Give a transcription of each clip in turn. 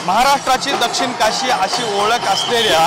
महाराष्ट्राची दक्षिण काशी अशी ओळख असलेल्या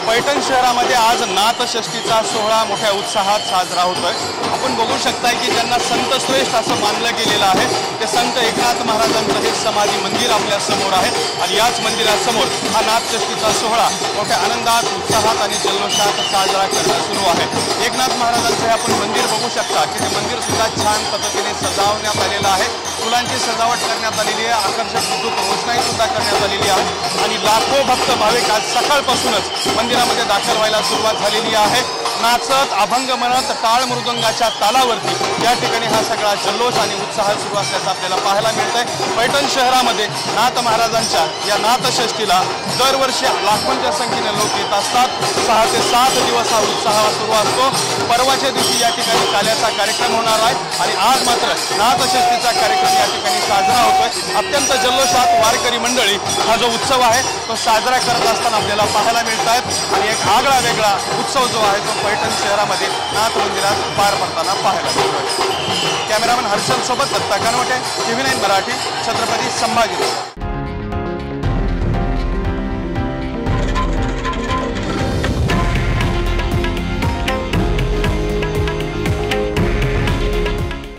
पैठण शहरामध्ये आज नाथषष्ठीचा सोहळा मोठ्या उत्साहात साजरा होतोय। आपण बघू शकताय की ज्यांना संत श्रेष्ठ असं मानलं गेलेलं आहे ते संत एकनाथ महाराजांचं हे समाधी मंदिर आपल्या समोर आहे आणि याच मंदिरासमोर हा नाथषष्ठीचा सोहळा मोठ्या आनंदात, उत्साहात आणि जल्लोषात साजरा करणं सुरू आहे। एकनाथ महाराजांचं हे आपण मंदिर बघू शकता की ते मंदिर सुद्धा छान पद्धतीने सजावण्यात आलेलं आहे। फुलांची सजावट करण्यात आलेली आहे, आकर्षक विद्युत रोषणाई सुद्धा करण्यात आलेली आहे आणि लाखो भक्त भाविक आज सकाळपासूनच मंदिरामध्ये दाखल व्हायला सुरुवात झालेली आहे। नाचत, अभंग म्हणत, टाळ मृदंगाच्या तालावरती या ठिकाणी हा सगळा जल्लोष आणि उत्साह सुरू असल्याचं आपल्याला पाहायला मिळतंय। पैठण शहरामध्ये नाथ महाराजांच्या या नाथषष्ठीला दरवर्षी लाखोंच्या संख्येने लोक येत असतात। 6 ते 7 दिवस हा उत्साह सुरू असतो। परवाच्या दिवशी या ठिकाणी काल्याचा कार्यक्रम होणार आहे आणि आज मात्र नाथषष्ठीचा कार्यक्रम या ठिकाणी साजरा होतोय। अत्यंत जल्लोषात वारकरी मंडळी हा जो उत्सव आहे तो साजरा करत असताना आपल्याला पाहायला मिळत आहेत आणि एक आगळा वेगळा उत्सव जो आहे तो पैठण शहरामध्ये नाथ मंदिरात पार पडताना पाहायला मिळतोय। कॅमेरामन हर्षल सोबत दत्ता कानवटे, TV9 मराठी, छत्रपती संभाजीनगर।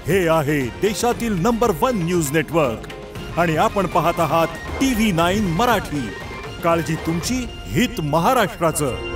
हे आहे देशातील नंबर 1 न्यूज नेटवर्क आणि आपण पाहत आहात TV9 मराठी। काळजी तुमची, हित महाराष्ट्राचं।